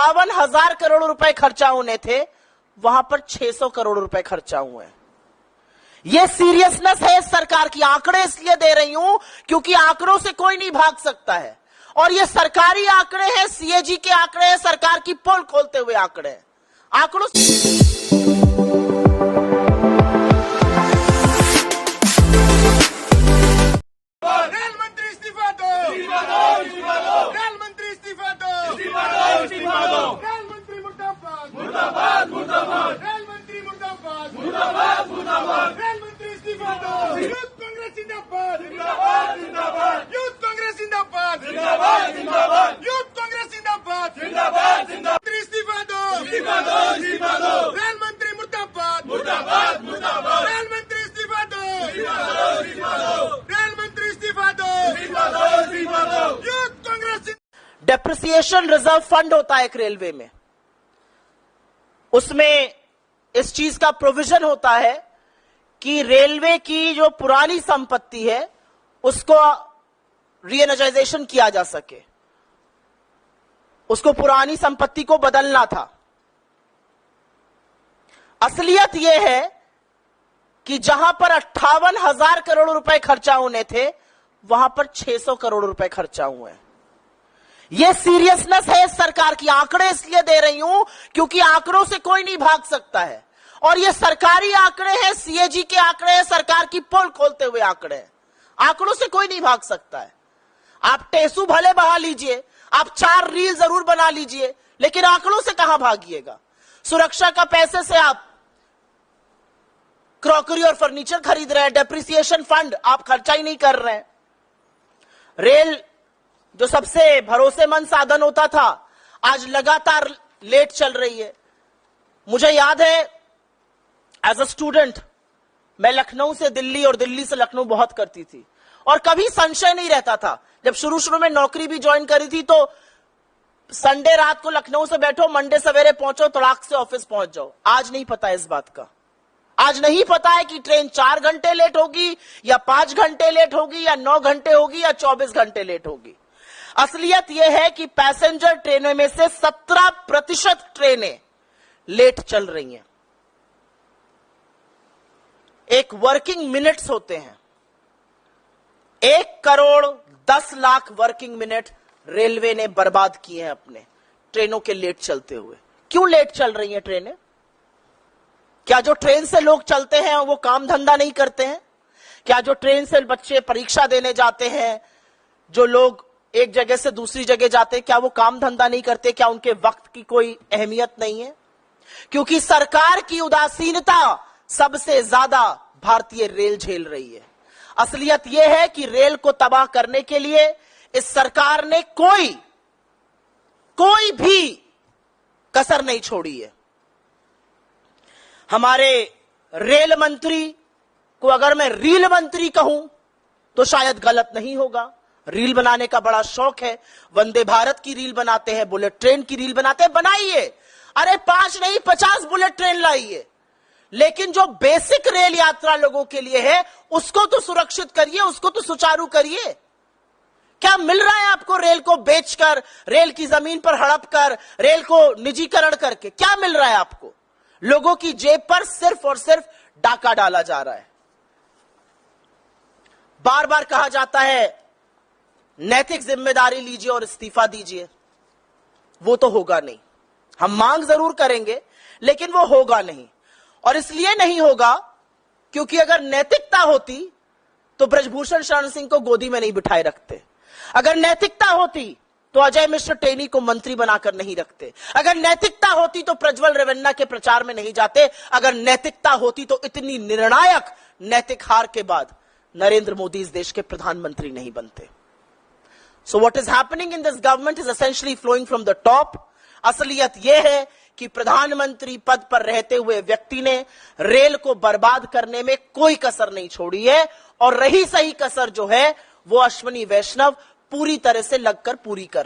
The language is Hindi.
58,000 करोड़ रुपए खर्चा होने थे, वहां पर 600 करोड़ रुपए खर्चा हुए हैं। यह सीरियसनेस है इस सरकार की। आंकड़े इसलिए दे रही हूं क्योंकि आंकड़ों से कोई नहीं भाग सकता है, और ये सरकारी आंकड़े हैं, सीएजी के आंकड़े हैं, सरकार की पोल खोलते हुए आंकड़े हैं। आंकड़ों रेल मंत्री इस्तीफा दो, रेल मंत्री इस्तीफा दो, रेल मंत्री मुर्दाबाद, रेल मंत्री मुर्दाबाद, रेल मंत्री इस्तीफा दो। यूथ कांग्रेस जिंदाबाद, यूथ कांग्रेस जिंदाबाद, यूथ कांग्रेस जिंदाबाद, मंत्री इस्तीफा दो, रेल मंत्री मुर्दाबाद, रेल मंत्री इस्तीफा दो, रेल मंत्री इस्तीफा दो, youth Congress. Depreciation reserve fund होता है एक रेलवे में, उसमें इस चीज का प्रोविजन होता है कि रेलवे की जो पुरानी संपत्ति है उसको रीएनर्जाइजेशन किया जा सके, उसको पुरानी संपत्ति को बदलना था। असलियत यह है कि जहां पर 58,000 करोड़ रुपए खर्चा होने थे, वहां पर 600 करोड़ रुपए खर्चा हुए हैं। यह सीरियसनेस है इस सरकार की। आंकड़े इसलिए दे रही हूं क्योंकि आंकड़ों से कोई नहीं भाग सकता है, और ये सरकारी आंकड़े हैं, सीएजी के आंकड़े हैं, सरकार की पोल खोलते हुए आंकड़े हैं। आंकड़ों से कोई नहीं भाग सकता है। आप टेसू भले बहा लीजिए, आप 4 रील जरूर बना लीजिए, लेकिन आंकड़ों से कहां भागिएगा। सुरक्षा का पैसे से आप क्रॉकरी और फर्नीचर खरीद रहे हैं, डेप्रिसिएशन फंड आप खर्चा ही नहीं कर रहे हैं। रेल जो सबसे भरोसेमंद साधन होता था, आज लगातार लेट चल रही है। मुझे याद है एज अ स्टूडेंट मैं लखनऊ से दिल्ली और दिल्ली से लखनऊ बहुत करती थी, और कभी संशय नहीं रहता था। जब शुरू में नौकरी भी ज्वाइन करी थी तो संडे रात को लखनऊ से बैठो, मंडे सवेरे पहुंचो, तड़ाक से ऑफिस पहुंच जाओ। आज नहीं पता इस बात का। आज नहीं पता है कि ट्रेन 4 घंटे लेट होगी या 5 घंटे लेट होगी या 9 घंटे होगी या 24 घंटे लेट होगी। असलियत यह है कि पैसेंजर ट्रेनों में से 17% ट्रेनें लेट चल रही हैं। एक वर्किंग मिनट्स होते हैं, 1,10,00,000 वर्किंग मिनट रेलवे ने बर्बाद किए हैं अपने ट्रेनों के लेट चलते हुए। क्यों लेट चल रही हैं ट्रेनें? क्या जो ट्रेन से लोग चलते हैं वो काम धंधा नहीं करते हैं? क्या जो ट्रेन से बच्चे परीक्षा देने जाते हैं, जो लोग एक जगह से दूसरी जगह जाते हैं, क्या वो काम धंधा नहीं करते? क्या उनके वक्त की कोई अहमियत नहीं है? क्योंकि सरकार की उदासीनता सबसे ज्यादा भारतीय रेल झेल रही है। असलियत यह है कि रेल को तबाह करने के लिए इस सरकार ने कोई भी कसर नहीं छोड़ी है। हमारे रेल मंत्री को अगर मैं रील मंत्री कहूं तो शायद गलत नहीं होगा। रील बनाने का बड़ा शौक है, वंदे भारत की रील बनाते हैं, बुलेट ट्रेन की रील बनाते हैं, बनाइए। अरे 5 नहीं 50 बुलेट ट्रेन लाइए, लेकिन जो बेसिक रेल यात्रा लोगों के लिए है उसको तो सुरक्षित करिए, उसको तो सुचारू करिए। क्या मिल रहा है आपको रेल को बेचकर, रेल की जमीन पर हड़प कर, रेल को निजीकरण करके? क्या मिल रहा है आपको? लोगों की जेब पर सिर्फ और सिर्फ डाका डाला जा रहा है। बार बार कहा जाता है नैतिक जिम्मेदारी लीजिए और इस्तीफा दीजिए। वो तो होगा नहीं। हम मांग जरूर करेंगे लेकिन वो होगा नहीं। और इसलिए नहीं होगा क्योंकि अगर नैतिकता होती तो ब्रजभूषण शरण सिंह को गोदी में नहीं बिठाए रखते। अगर नैतिकता होती तो अजय मिश्र टेनी को मंत्री बनाकर नहीं रखते। अगर नैतिकता होती तो प्रज्वल रेवन्ना के प्रचार में नहीं जाते। अगर नैतिकता होती तो इतनी निर्णायक नैतिक हार के बाद नरेंद्र मोदी इस देश के प्रधानमंत्री नहीं बनते। So what is happening in this government is essentially flowing from the top. असलियत यह है कि प्रधानमंत्री पद पर रहते हुए व्यक्ति ने रेल को बर्बाद करने में कोई कसर नहीं छोड़ी है, और रही सही कसर जो है वो अश्विनी वैष्णव पूरी तरह से लगकर पूरी कर